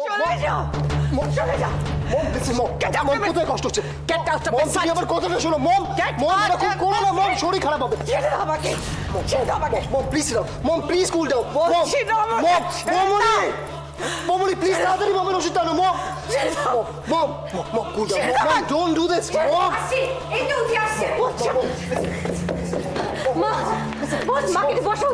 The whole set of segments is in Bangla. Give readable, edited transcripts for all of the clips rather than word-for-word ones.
চলে যাও চলে যাও মম লিসেন মম মম কোথায় কষ্ট হচ্ছে গেট আউট অফ মাই আমার কথাটা শোনো মম মম এরকম করো না মম শরীর খারাপ হবে ছেড়ে দাও আমাকে মম প্লিজ দাও মম প্লিজ কুল দাও মমলি প্লিজ তাড়াতাড়ি মমের ওষুধ দাও মম মম কুল দাও mom don't do this mom এই তো উঠে আসছে মা কি বসো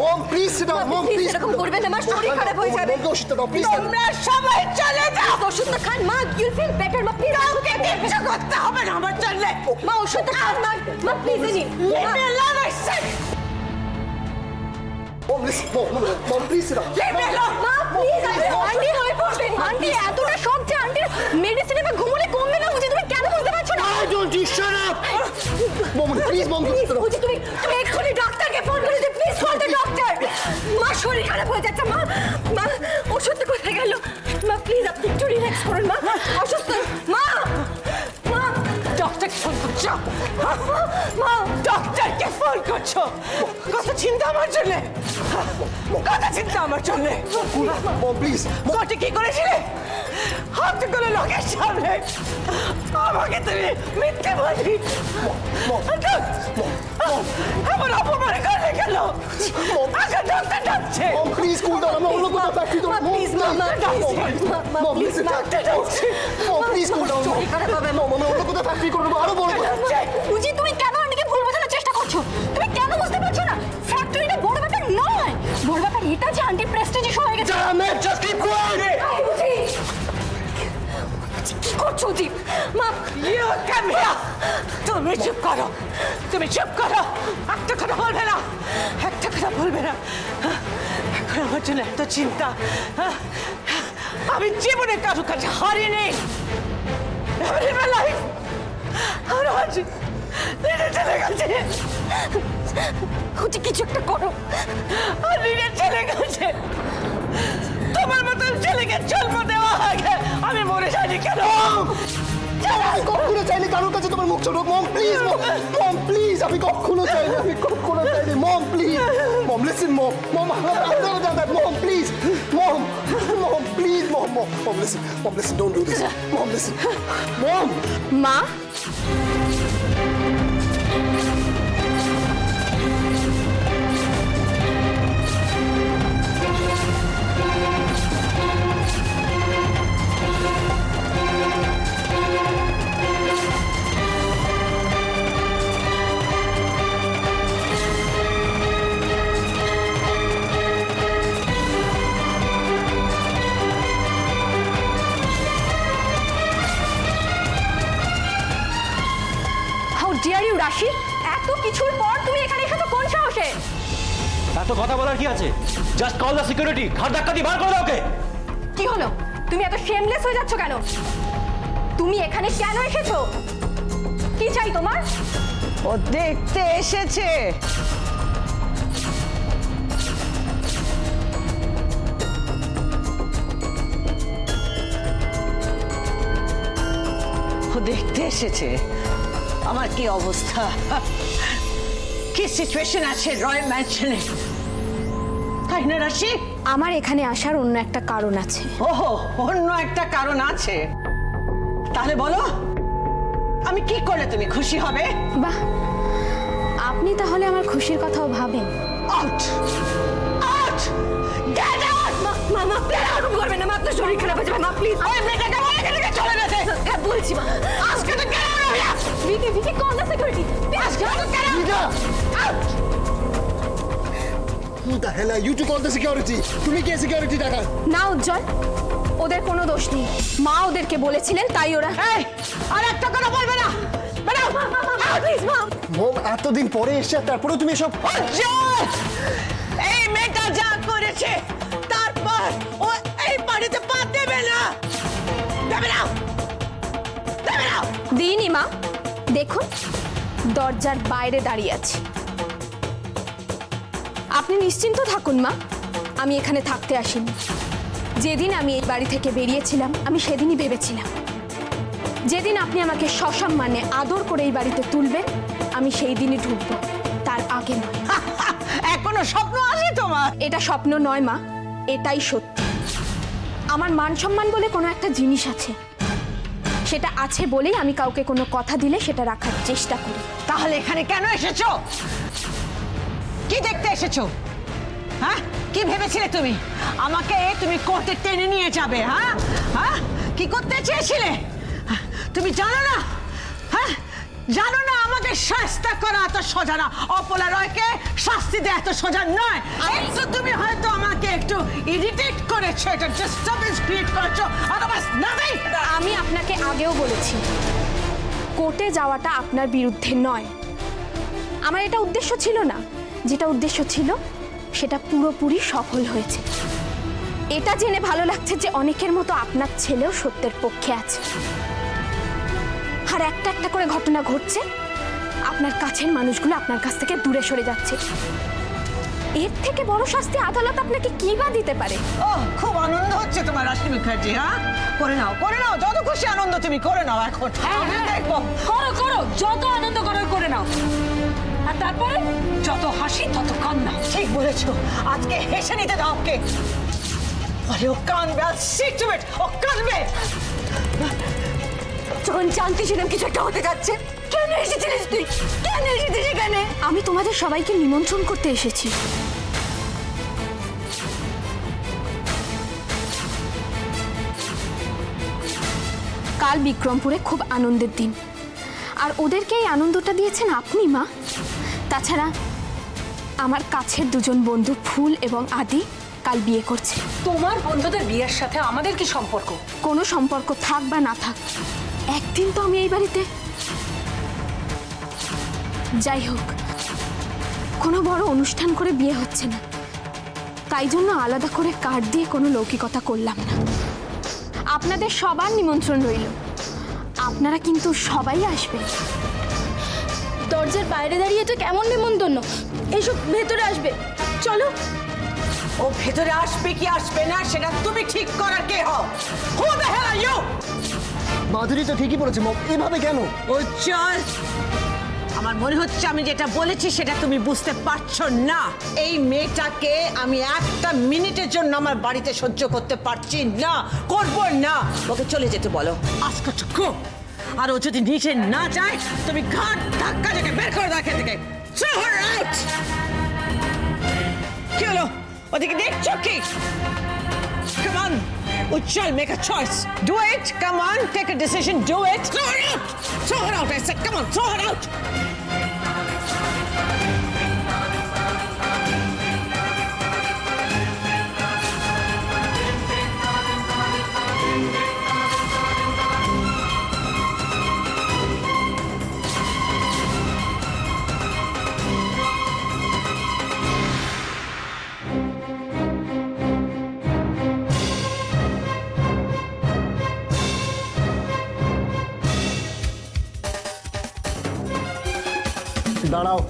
mom please sit down mom please এরকম করবে না মা শরীর খারাপ হয়ে যাবে মম ওষুধ দাও প্লিজ তোমরা সবাই চলে যাও ওষুধটা খান মা ইউ ফিল বেটার মা প্লিজ ওকে কিছু করতে হবে না আমার চললে মা ওষুধটা খান মা প্লিজ নিন leave me alone I said mom please sit down leave me alone মা প্লিজ আন্টি হয়ে পড়বেন আন্টি এতটা শক যে আন্টি মেডিসিনে বা ঘুমলে কমবে না বুঝি তুমি কেন বুঝতে পারছো না I don't you shut up mom please mom বুঝি তুমি এক্ষুনি ডাক্তারকে ফোন করে দিও প্লিজ কল দ্য ডক্টর মা শরীর খারাপ হয়ে যাচ্ছে মা ওষুধটা কোথায় গেল মা প্লিজ আপনি একটু রিল্যাক্স করুন মা অসুস্থ মা ডক্টরকে ফোন করছো মা ডক্টরকে ফোন করছো কত চিন্তা আমার জন্য মম প্লিজ কোর্টে কি করেছিলে হাতে করে লোকের সামনে আমাকে তুমি মিথ্যে বলি আমার অপমান করে গেল আগে ডাক্তার ডাকছে মম প্লিজ কুল ডাউন আমি অন্য কোথাও ফ্যাক্টরি তো প্লিজ মম প্লিজ ডাক্তার ডাকছে মম প্লিজ কুল ডাউন মম আমি অন্য কোথাও ফ্যাক্টরি করব আরো বড় বুঝি তুমি কেন আমাকে ভুল বোঝানোর চেষ্টা করছো তুমি কেন বুঝতে পারছো না ফ্যাক্টরিটা বড় ব্যাপার নয় বড় ব্যাপার এটা যে আন্টি প্রেস্টিজিয়াস হয়ে গেছে জাস্ট কিপ কোয়াইট কি করছো দীপ মা ইউ কাম হিয়ার তুমি চুপ করো একটা কথা বলবে না এখন আমার জন্য এত চিন্তা আমি জীবনে কারো কাছে হারিনি লাইফ আর আজ চলে গেছে কিছু একটা করো আর চলে গেছে তোমার মতন ছেলেকে জন্ম দেওয়া আগে আমি মরে যাইনি কেন কখনো চাইনি কারোর কাছে তোমার মুখ ছোট মম প্লিজ আমি কখনো চাইনি mom please mom listen mom mom please mom listen don't do this mom listen মা ডিয়ার ইউ রাশি এত কিছুর পর তুমি এখানে এসেছো কোন সাহসে এত কথা বলার কি আছে জাস্ট কল দ্য সিকিউরিটি ঘাট ধাক্কা দিয়ে বার করে দাও ওকে কি হলো তুমি এত শেমলেস হয়ে যাচ্ছ কেন তুমি এখানে কেন এসেছো কি চাই তোমার ও দেখতে এসেছে আমার কি অবস্থা কি সিচুয়েশন আছে রয়্যাল ম্যানশনে তাই না রাশি আমার এখানে আসার অন্য একটা কারণ আছে ওহো অন্য একটা কারণ আছে তাহলে বলো আমি কি করলে তুমি খুশি হবে বাহ আপনি তাহলে আমার খুশির কথাও ভাবেন আউট গেট আউট মা প্লিজ আউট করবেন না মা আপনার শরীর খারাপ হয়ে যাবে মা প্লিজ ওই মেয়েটাকে বলে এখানে চলে গেছে হ্যাঁ বলছি মা আজকে তো কেন হলো ভিকি কল দ্য সিকিউরিটি আজকে তো কেন out Who the hell are you to call the security? তুমি কে সিকিউরিটি ডাকা? না উজ্জ্বল ওদের কোনো দোষ নেই মা ওদেরকে বলেছিলেন তাই ওরা এই আর একটা কথা বলবে না ম্যাডাম প্লিজ মা মম এতদিন পরে এসে তারপরে তুমি সব উজ্জ্বল এই মেয়েটা যা করেছে তারপর ও এই বাড়িতে পা দেবে না দিইনি মা দেখুন দরজার বাইরে দাঁড়িয়ে আছি আপনি নিশ্চিন্ত থাকুন মা আমি এখানে থাকতে আসিনি যেদিন আমি এই বাড়ি থেকে বেরিয়েছিলাম আমি সেদিনই ভেবেছিলাম যেদিন আপনি আমাকে সসম্মানে আদর করে এই বাড়িতে তুলবেন আমি সেই দিনই ঢুকবো তার আগে নয় এখনো স্বপ্ন আছে তোমার এটা স্বপ্ন নয় মা এটাই সত্যি আমার মান সম্মান বলে কোনো একটা জিনিস আছে, সেটা আছে বলেই আমি কাউকে কোনো কথা দিলে সেটা রাখার চেষ্টা করি। তাহলে এখানে কেন এসেছো? কি দেখতে এসেছো? হ্যাঁ, কি ভেবেছিলে তুমি আমাকে তুমি কোর্টে টেনে নিয়ে যাবে? হ্যাঁ হ্যাঁ, কি করতে চেয়েছিলে? তুমি জানো না? হ্যাঁ, জানো না আমাদের শাস্তি করা এত সোজা না, অপলা রয়কে শাস্তি দেওয়া এত সোজা নয়। একটু তুমি হয়তো আমাকে একটু ইরিটেট করেছো, এটা ডিস্টারবেন্স ক্রিয়েট করেছো, আদারওয়াইজ নাথিং। আমি আপনাকে আগেও বলেছি কোর্টে যাওয়াটা আপনার বিরুদ্ধে নয়। আমার এটা উদ্দেশ্য ছিল না, যেটা উদ্দেশ্য ছিল সেটা পুরোপুরি সফল হয়েছে। এটা জেনে ভালো লাগছে যে অনেকের মতো আপনার ছেলেও সত্যের পক্ষে আছে, আর একটা একটা করে ঘটনা ঘটছে, আপনার কাছের মানুষগুলো আপনার কাছ থেকে দূরে সরে যাচ্ছে। এর থেকে বড় শাস্তি আদালত আপনাকে কি বা দিতে পারে? ও, খুব আনন্দ হচ্ছে তোমার রাশি মুখার্জি। হ্যাঁ, করে নাও করে নাও, যত খুশি আনন্দ তুমি করে নাও। এখন দেখবো, করো করো, যত আনন্দ করো করে নাও, আর তারপরে যত হাসি তত কান্না। ঠিক বলেছো, আজকে হেসে নিতে দাও ওকে। আরে ও কানবে, আর সিট টু ইট, ও কানবে। যখন জানতেছিলাম কিছু একটা হতে যাচ্ছে, কেন এসেছিলিস তুই? কেন এসেছিস এখানে? আমি তোমাদের সবাইকে নিমন্ত্রণ করতে এসেছি। কাল বিক্রমপুরে খুব আনন্দের দিন, আর ওদেরকে এই আনন্দটা দিয়েছেন আপনি মা। তাছাড়া আমার কাছের দুজন বন্ধু ফুল এবং আদি কাল বিয়ে করছে। তোমার বন্ধুদের বিয়ের সাথে আমাদের কি সম্পর্ক? কোনো সম্পর্ক থাক বা না থাক, একদিন তো আমি এই বাড়িতে। যাই হোক, কোনো বড় অনুষ্ঠান করে বিয়ে হচ্ছে না, তাই জন্য আলাদা করে কার্ড দিয়ে কোনো লৌকিকতা করলাম না। আপনাদের সবার নিমন্ত্রণ রইল, আপনারা কিন্তু সবাই আসবেন। দরজার বাইরে দাঁড়িয়ে তো কেমন নিমন্ত্রণ, এসব ভেতরে আসবে, চলো। ও ভেতরে আসবে কি আসবে না সেটা তুমি ঠিক করার কে হও? Who the hell are you? মাধুরী তো ঠিকই বলেছে মম, এভাবে কেন? ও চল, আমার মনে হচ্ছে আমি যেটা বলেছি সেটা তুমি বুঝতে পারছো না। এই মেয়েটাকে আমি একটা মিনিটের জন্য আমার বাড়িতে সহ্য করতে পারছি না, করব না। ওকে চলে যেতে বলো, আজকে টুকু। আর ও যদি নিচে না যায়, তুমি ঘাট ধাক্কা থেকে বের করে দাও এখান থেকে। Throw her out! কি হলো? ওদিকে দেখছো কি? Come on, Uchal, make a choice. Do it. Come on, take a decision. Do it. Throw her out. Throw her out. I said, come on, throw her out. দাঁড়াও,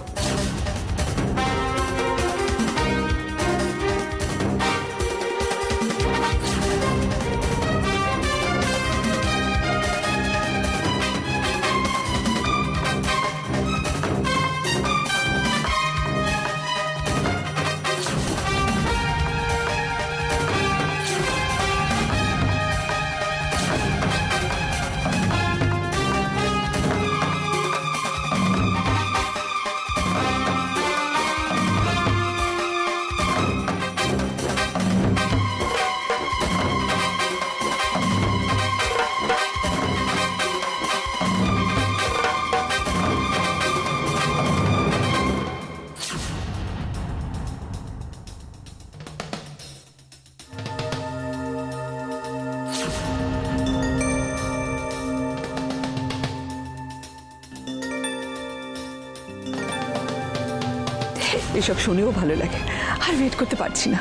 এসব শুনেও ভালো লাগে, আর ওয়েট করতে পারছি না।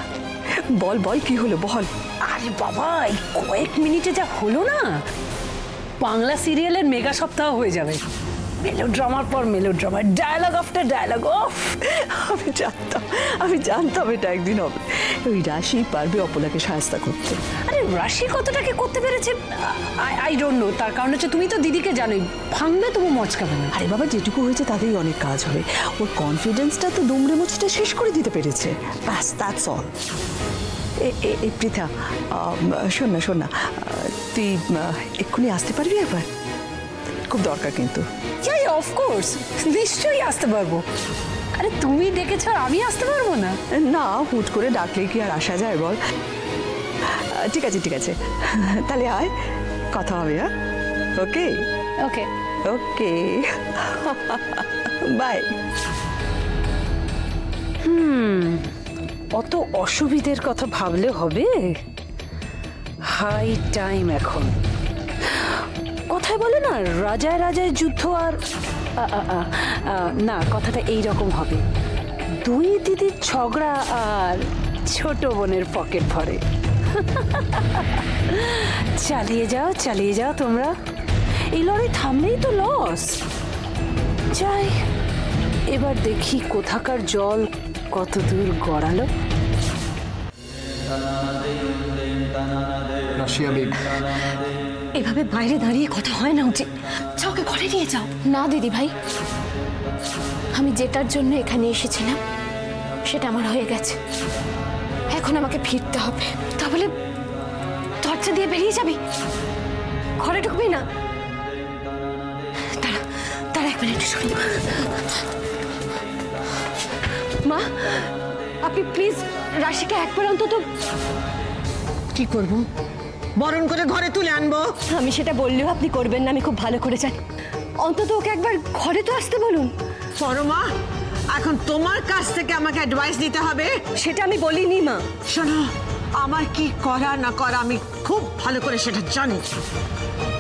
বল বল, কি হলো বল। আরে বাবা, এই কয়েক মিনিটে যা হলো না, বাংলা সিরিয়ালের মেগা সপ্তাহ হয়ে যাবে। মেলোড্রামার পর মেলোড্রামা, ডায়ালগ আফটার ডায়ালগ। আমি জানতাম এটা একদিন হবে। ওই রাশি পারবে অপলাকে সাহায্য করতে। আরে রাশি কতটাকে করতে পেরেছে আই ডোন্ট নো। তার কারণ হচ্ছে তুমি তো দিদিকে জানোই, ভাঙবে তবু মচকাবে না। আরে বাবা, যেটুকু হয়েছে তাতেই অনেক কাজ হবে। ওর কনফিডেন্সটা তো দুমড়ে মুচড়ে শেষ করে দিতে পেরেছে, ব্যাস দ্যাটস অল। এই পৃথা, শোন না তুই এক্ষুনি আসতে পারবি একবার? খুব দরকার কিন্তু। যাই, অফকোর্স, নিশ্চয়ই আসতে পারবো। আরে তুমি ডেকেছ, আমি আসতে পারবো না? না, হুট করে ডাকলে কি আর আসা যায় বল? ঠিক আছে, তাহলে আয়, কথা হবে। হ্যাঁ, ওকে ওকে ওকে, বাই। অত অসুবিধের কথা ভাবলে হবে? হাই টাইম এখন। কথায় বলে না, রাজায় রাজায় যুদ্ধ। আর না, কথাটা এই রকম হবে, দুই দিদির ঝগড়া আর ছোট বোনের পকেট ভরে। চালিয়ে যাও তোমরা, এই লড়াই থামলেই তো লস। যাই, এবার দেখি কোথাকার জল কত দূর গড়ালো। এভাবে বাইরে দাঁড়িয়ে কথা হয় না উচিত। যাও, ওকে ঘরে নিয়ে যাও। না দিদি ভাই, আমি যেটার জন্য এখানে এসেছিলাম সেটা আমার হয়ে গেছে। এখন আমাকে ফিরতে হবে। তাহলে দরজা দিয়ে বেরিয়ে যাবি, ঘরে ঢুকবি না? তারা 1 মিনিট শুনুন। মা, আপনি প্লিজ রাশিকে একবার অন্তত। কি করব? বরণ করে ঘরে তুলে আনবো? আমি সেটা বললেও আপনি করবেন না, আমি খুব ভালো করে জানি। অন্তত ওকে একবার ঘরে তো আসতে বলুন। পরমা, এখন তোমার কাছ থেকে আমাকে অ্যাডভাইস দিতে হবে। সেটা আমি বলিনি মা। শোনো, আমার কি করা না করা আমি খুব ভালো করে সেটা জানি।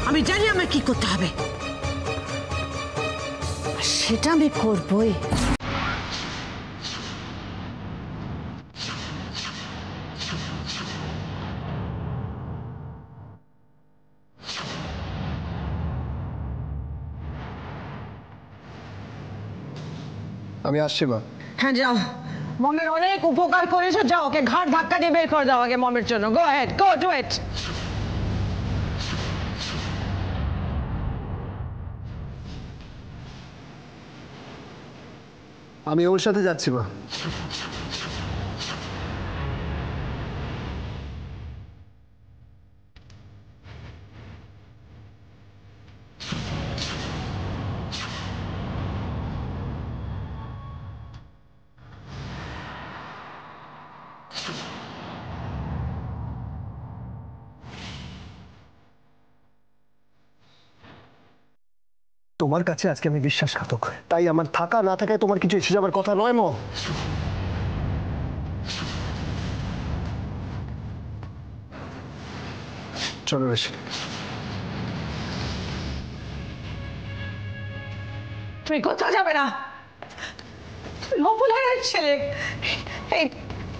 আমি জানি আমার কি করতে হবে, সেটা আমি করবই। আমি আসছি মা। হ্যাঁ, যাও। মমের অনেক উপকার করেছো, যাও ওকে ঘাট ধাক্কা দিয়ে বের করে দাও আগে মমের জন্য। গো হেড, গো ডু ইট। আমি ওর সাথে যাচ্ছি মা। তোমার কাছে আজকে আমি বিশ্বাসঘাতক, তাই আমার থাকা না থাকায় তোমার কিছু এসে যাবার কথা নয় মো। চলো বেশ। তুমি কোথাও যাবে না, লোপলার ছেলে।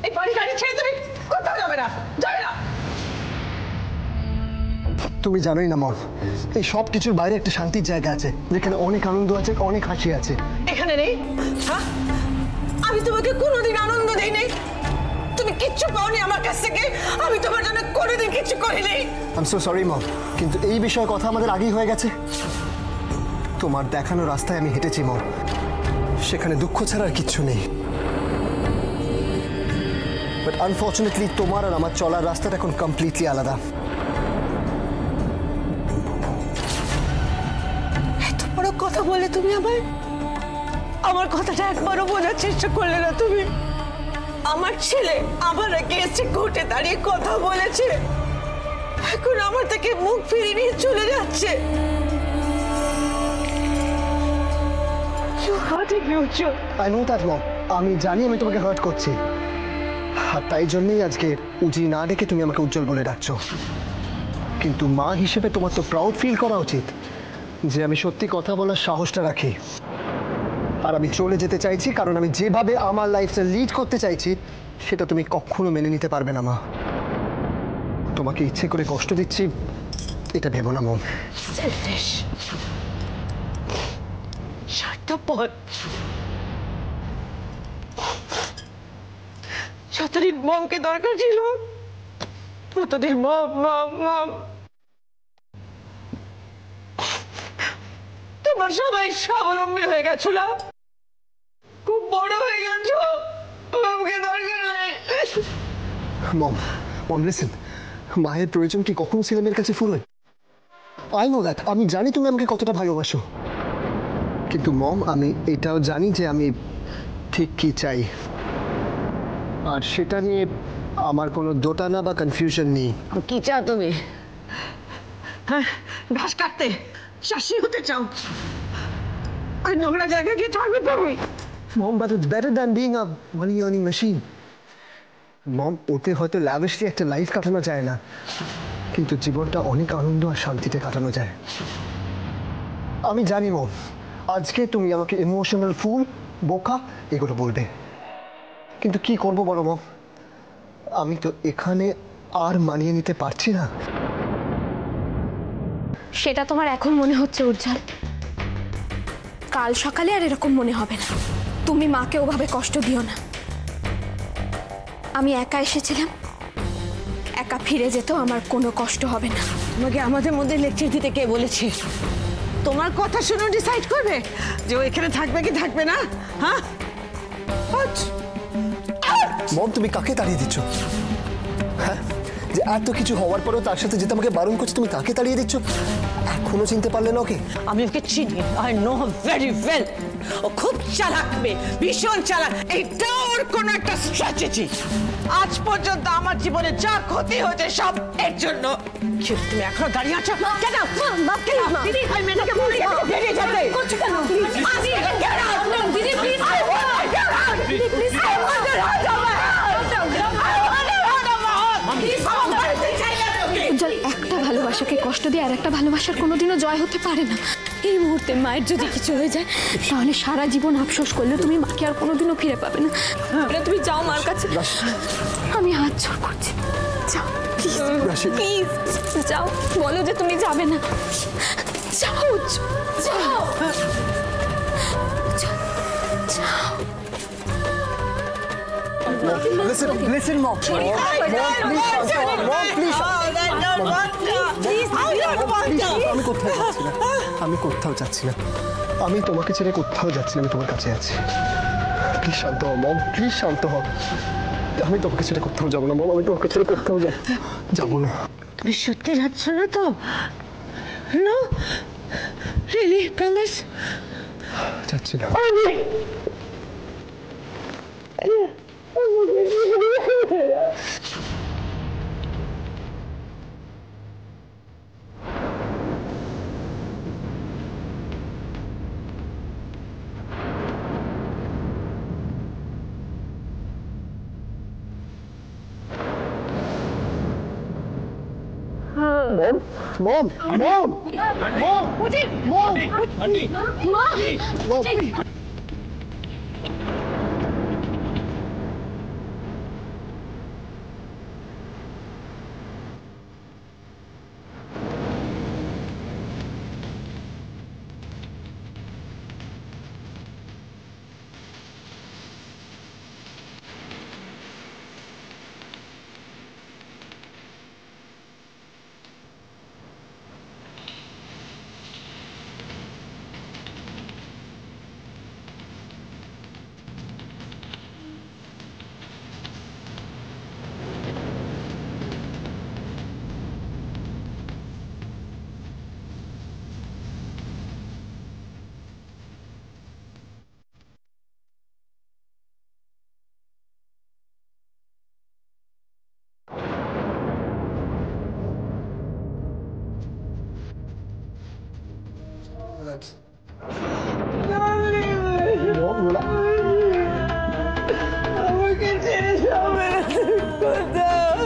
এই বাড়ি গাড়ি ছেড়ে তুমি কোথাও যাবে না, যাবে না। তুমি জানোই না মম, এই সব কিছুর বাইরে একটা শান্তির জায়গা আছে, যেখানে অনেক আনন্দ আছে, অনেক হাসি আছে। এখানে নেই? হ্যাঁ, আমি তোমাকে কোনোদিন আনন্দ দেই নাই, তুমি কিচ্ছু পাওনি আমার কাছ থেকে, আমি তোমার জন্য কোনোদিন কিচ্ছু করিনি। I am so sorry mom, কিন্তু এই বিষয়ে কথা আমাদের আগেই হয়ে গেছে। তোমার দেখানো রাস্তায় আমি হেঁটেছি মম, সেখানে দুঃখ ছাড়া আর কিচ্ছু নেই। বাট আনফর্চুনেটলি তোমার আর আমার চলার রাস্তাটা এখন কমপ্লিটলি আলাদা। এত বড় কথা বলে তুমি আমার কথাটা একবারও বোঝার চেষ্টা করলে না তুমি। আমার ছেলে আমার আগে এসে ঘুটে দাঁড়িয়ে কথা বলেছে, এখন আমার থেকে মুখ ফিরিয়ে নিয়ে চলে যাচ্ছে। আই নো দ্যাট মম, আমি জানি আমি তোমাকে হার্ট করছি, আর তাই জন্যই আজকে উজি না ডেকে তুমি আমাকে উজ্জ্বল বলে ডাকছো। কিন্তু মা হিসেবে তোমার তো প্রাউড ফিল করা উচিত যে আমি সত্যি কথা বলার সাহসটা রাখি। আর আমি চলে যেতে চাইছি কারণ আমি যেভাবে আমার লাইফটা লিড করতে চাইছি সেটা তুমি কখনো মেনে নিতে পারবে না মা। তোমাকে ইচ্ছে করে কষ্ট দিচ্ছি এটা ভেবো না মম। যতদিন মমকে দরকার ছিল ততদিন মম তোমার সবাই স্বাবলম্বী হয়ে গেছিল, খুব বড় হয়ে গেছো, মমকে দরকার নেই। মম মম লিসেন, মায়ের প্রয়োজন কি কখনো ছেলেমেয়ের কাছে ফুরোয়? আই নো দ্যাট, আমি জানি তুমি আমাকে কতটা ভালোবাসো, কিন্তু মম আমি এটাও জানি যে আমি ঠিক কি চাই, আর সেটা নিয়ে আমার কোনো দোটানা বা কনফিউশন নেই। কি চাও তুমি? হ্যাঁ, ঘাস কাটতে চাষি হতে চাও? আর নোংরা জায়গায় গিয়ে থাকবে তুমি? Mom but it's better than being a money earning machine. Mom ওতে হয়তো ল্যাভিশলি একটা লাইফ কাটানো যায় না, কিন্তু জীবনটা অনেক আনন্দ আর শান্তিতে কাটানো যায়। আমি জানি মম, আজকে তুমি আমাকে ইমোশনাল ফুল, বোকা এগুলো বলবে, কিন্তু কি করবো বলো মম, আমি তো এখানে আর মানিয়ে নিতে পারছি না। সেটা তোমার এখন মনে হচ্ছে উজ্জ্বল, কাল সকালে আর এরকম মনে হবে না। তুমি মাকে ওভাবে কষ্ট দিও না। আমি একা এসেছিলাম, একা ফিরে যেত, আমার কোনো কষ্ট হবে না। তোমাকে আমাদের মধ্যে লেকচার দিতে কে বলেছে? তোমার কথা শুনে ডিসাইড করবে যে ও এখানে থাকবে কি থাকবে না? হ্যাঁ, মম তুমি কাকে তাড়িয়ে দিচ্ছ? হ্যাঁ, যে এত কিছু হওয়ার পরেও তার সাথে যেতে আমাকে বারণ করছে, তুমি তাকে তাড়িয়ে দিচ্ছ? এখনো চিনতে পারলে না ওকে? আমি ওকে চিনি, I know her very well. ও খুব চালাক মেয়ে, ভীষণ চালাক। এটা ওর কোনো একটা স্ট্র্যাটেজি। আজ পর্যন্ত আমার জীবনে যা ক্ষতি হয়েছে সব এর জন্য। তুমি এখনো দাঁড়িয়ে আছো কেন? দিদি, আমি মেয়েটাকে বলি বেরিয়ে যেতে। করছো কেন? দিদি প্লিজ, উজ্জ্বল, একটা ভালোবাসাকে কষ্ট দিয়ে আর একটা ভালোবাসার কোনোদিনও জয় হতে পারে না। এই মুহূর্তে মায়ের যদি কিছু হয়ে যায়, তাহলে সারা জীবন আফসোস করলে তুমি মাকে আর কোনোদিনও ফিরে পাবে না। তুমি যাও মার কাছে, আমি হাত জোর করছি, যাও প্লিজ, যাও, বলো যে তুমি যাবে না। যাও যাও যাও। Listen, Mom. Mom, please. আমি কোথাও যাচ্ছি না। আমি তোমাকে ছেড়ে কোথাও যাচ্ছি না, আমি তোমার কাছে আছি। প্লিজ শান্ত হও মম, প্লিজ শান্ত হও। আমি তোমাকে ছেড়ে কোথাও যাবো না মম, আমি তোমাকে ছেড়ে কোথাও যাবো না। তুমি সত্যি যাচ্ছ না তো? No really, promise? যাচ্ছি না। Mom! Mom! Mom! Mom! Mom! আমাকে ছেড়ে যাবে না কোথাও।